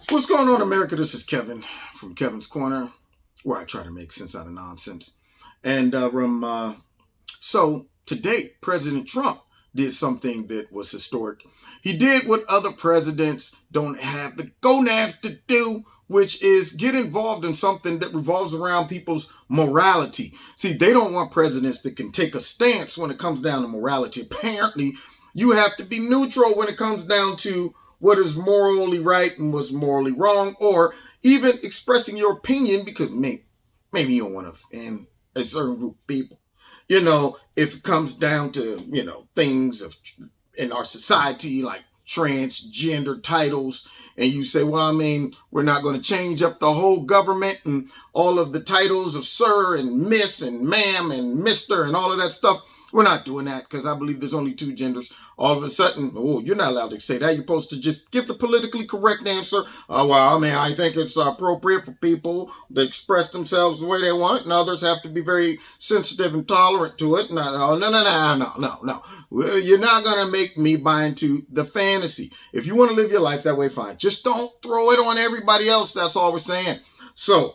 What's going on, America? This is Kevin from Kevin's Corner, where I try to make sense out of nonsense. And so today, President Trump did something that was historic. He did what other presidents don't have the gonads to do, which is get involved in something that revolves around people's morality. See, they don't want presidents that can take a stance when it comes down to morality. Apparently, you have to be neutral when it comes down to what is morally right and what's morally wrong, or even expressing your opinion because maybe you don't want to offend a certain group of people. If it comes down to, things in our society like transgender titles, and you say, well, we're not going to change up the whole government and all of the titles of sir and miss and ma'am and mister and all of that stuff. We're not doing that because I believe there's only two genders. All of a sudden, you're not allowed to say that. You're supposed to just give the politically correct answer. I think it's appropriate for people to express themselves the way they want, and others have to be very sensitive and tolerant to it. No. You're not going to make me buy into the fantasy. If you want to live your life that way, fine. Just don't throw it on everybody else. That's all we're saying. So,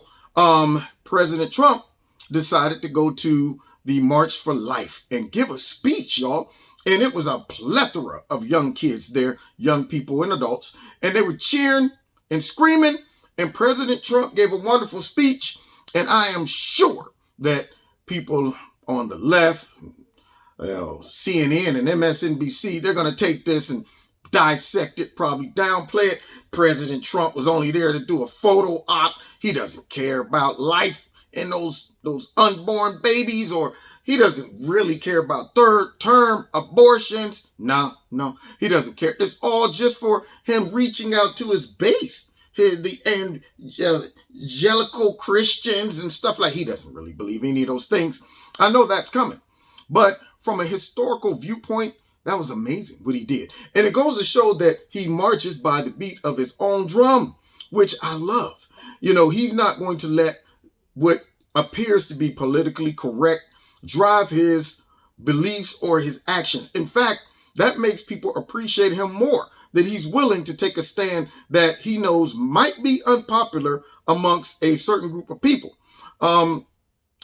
President Trump decided to go to the March for Life and give a speech, y'all. And it was a plethora of young kids there, young people and adults. And they were cheering and screaming. And President Trump gave a wonderful speech. And I am sure that people on the left, CNN and MSNBC, they're going to take this and dissect it, probably downplay it. President Trump was only there to do a photo op. He doesn't care about life and those unborn babies, or he doesn't really care about third-term abortions. No, he doesn't care. It's all just for him reaching out to his base, the evangelical Christians and stuff like. He doesn't really believe any of those things. I know that's coming, but from a historical viewpoint, that was amazing what he did, and it goes to show that he marches by the beat of his own drum, which I love. He's not going to let what appears to be politically correct drive his beliefs or his actions. In fact, that makes people appreciate him more, that he's willing to take a stand that he knows might be unpopular amongst a certain group of people. And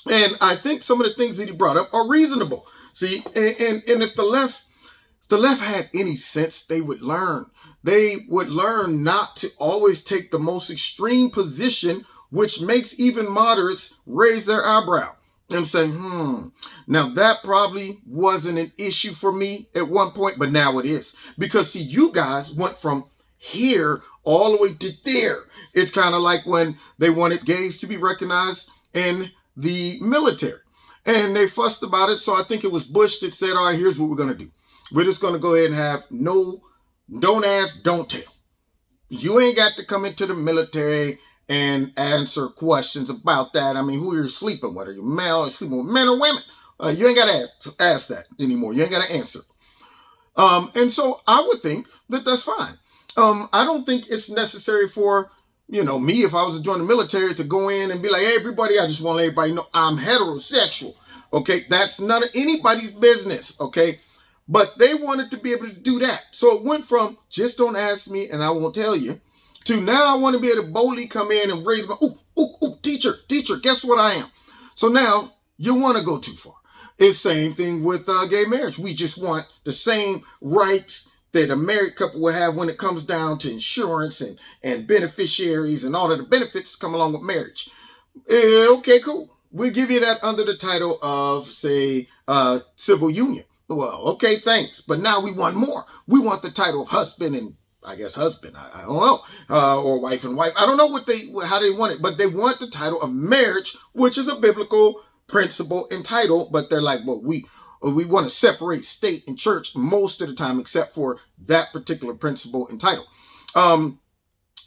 I think some of the things that he brought up are reasonable. See, and if the left had any sense, they would learn. They would learn not to always take the most extreme position, which makes even moderates raise their eyebrow and say, now that probably wasn't an issue for me at one point, but now it is. Because see, you guys went from here all the way to there. It's kind of like when they wanted gays to be recognized in the military. And they fussed about it, so I think it was Bush that said, all right, here's what we're going to do. We're just going to go ahead and have don't ask, don't tell. You ain't got to come into the military and answer questions about that. Who you're sleeping with? Are you male or sleeping with men or women? You ain't got to ask that anymore. You ain't got to answer. And so I would think that that's fine. I don't think it's necessary for, me, if I was to join the military, to go in and be like, hey, everybody, I just want to let everybody know I'm heterosexual. Okay, that's none of anybody's business. Okay, but they wanted to be able to do that. So it went from just don't ask me and I won't tell you, to now I want to be able to boldly come in and raise my, teacher, guess what I am? So now you want to go too far. It's same thing with gay marriage. We just want the same rights that a married couple will have when it comes down to insurance and beneficiaries and all of the benefits come along with marriage. Okay, cool. We'll give you that under the title of, say, civil union. Well, okay, thanks. But now we want more. We want the title of husband and I don't know, or wife and wife. I don't know how they want it, but they want the title of marriage, which is a biblical principle and title. But they're like, well, we want to separate state and church most of the time, except for that particular principle and title.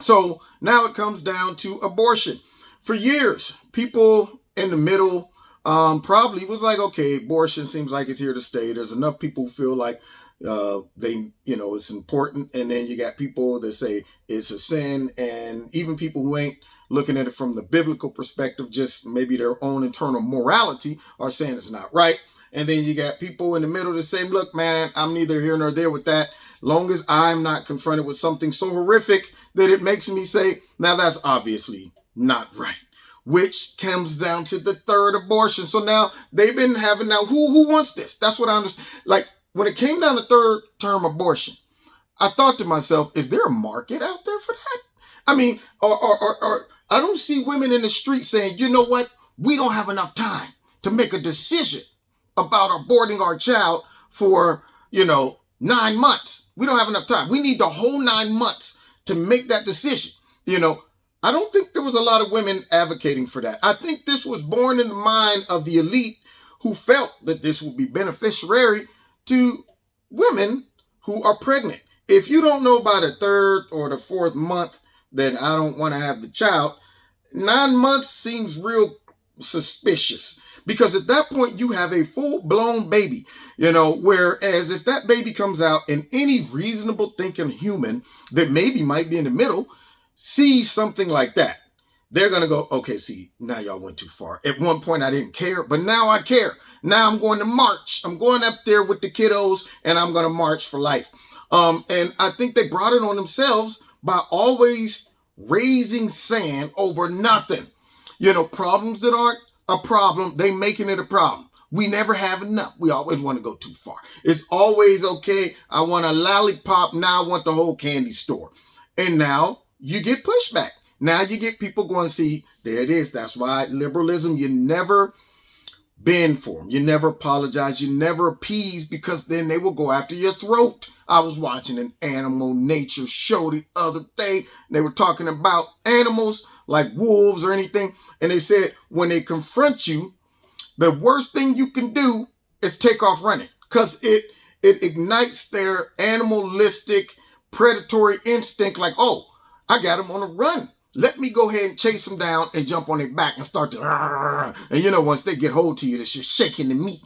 So now it comes down to abortion. For years, people in the middle probably was like, okay, abortion seems like it's here to stay. There's enough people who feel like it's important. And then you got people that say it's a sin, and even people who ain't looking at it from the biblical perspective, just maybe their own internal morality, are saying it's not right. And then you got people in the middle that say, look, man, I'm neither here nor there with that. long as I'm not confronted with something so horrific that it makes me say, now that's obviously not right. Which comes down to the third abortion. So now they've been having, now who wants this? That's what I understand. Like when it came down to third term abortion, I thought to myself, is there a market out there for that? I mean, or I don't see women in the street saying, you know what? We don't have enough time to make a decision about aborting our child for, 9 months. We don't have enough time. We need the whole 9 months to make that decision. I don't think there was a lot of women advocating for that. I think this was born in the mind of the elite who felt that this would be beneficiary to women who are pregnant. If you don't know by the third or the fourth month that I don't want to have the child, 9 months seems real suspicious, because at that point you have a full-blown baby, whereas if that baby comes out and any reasonable thinking human that maybe might be in the middle sees something like that, they're going to go, okay, see, now y'all went too far. At one point I didn't care, but now I care. Now I'm going to march. I'm going up there with the kiddos and I'm going to march for life. And I think they brought it on themselves by always raising sand over nothing. Problems that aren't a problem, they making it a problem. We never have enough. We always want to go too far. It's always okay. I want a lollipop. Now I want the whole candy store. And now you get pushback. Now you get people going, see, there it is. That's why liberalism, you never bend for them. You never apologize. You never appease, because then they will go after your throat. I was watching an animal nature show the other day. They were talking about animals like wolves or anything. And they said when they confront you, the worst thing you can do is take off running, because it ignites their animalistic predatory instinct. Like, oh, I got him on a run. Let me go ahead and chase them down and jump on their back and start to, and once they get hold to you, it's just shaking the meat.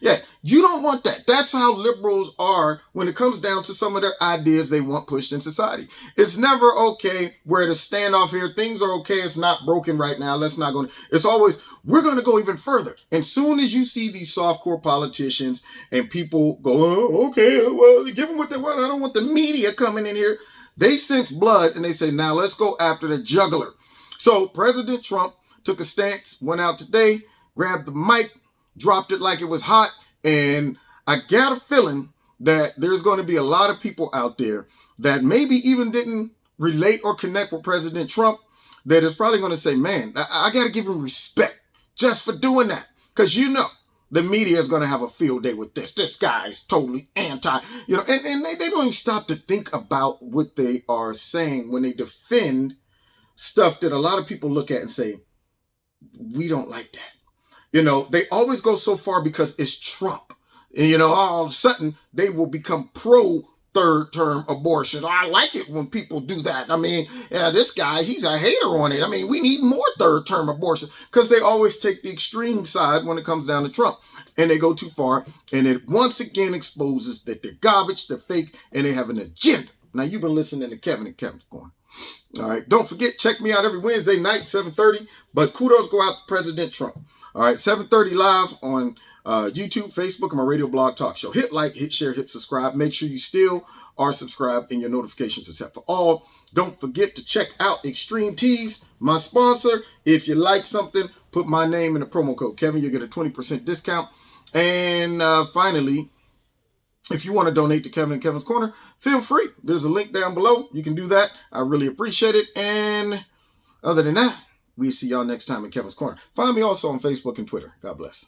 Yeah, you don't want that. That's how liberals are when it comes down to some of their ideas they want pushed in society. It's never okay where to stand off here. Things are okay. It's not broken right now. Let's not go. It's always, we're going to go even further. And soon as you see these softcore politicians and people go, oh, okay, well, give them what they want. I don't want the media coming in here. They sense blood and they say, now let's go after the juggler. So President Trump took a stance, went out today, grabbed the mic, dropped it like it was hot. And I got a feeling that there's going to be a lot of people out there that maybe even didn't relate or connect with President Trump that is probably going to say, man, I got to give him respect just for doing that. Because the media is going to have a field day with this. This guy is totally anti, and they don't even stop to think about what they are saying when they defend stuff that a lot of people look at and say, we don't like that. They always go so far because it's Trump. And, all of a sudden they will become pro third term abortion. I like it when people do that. I mean, this guy, he's a hater on it. I mean, we need more third term abortion, because they always take the extreme side when it comes down to Trump, and they go too far. And it once again exposes that they're garbage, they're fake, and they have an agenda. Now, you've been listening to Kevin and Kevin's Corner. All right. Don't forget, check me out every Wednesday night, 7:30. But kudos go out to President Trump. All right. 7:30 live on YouTube, Facebook, and my radio blog talk show. Hit like, hit share, hit subscribe. Make sure you still are subscribed and your notifications are set for all. Don't forget to check out Extreme Teas, my sponsor. If you like something, put my name in the promo code Kevin. You'll get a 20% discount. And finally, if you want to donate to Kevin and Kevin's Corner, feel free. There's a link down below. You can do that. I really appreciate it. And other than that, we'll see y'all next time in Kevin's Corner. Find me also on Facebook and Twitter. God bless.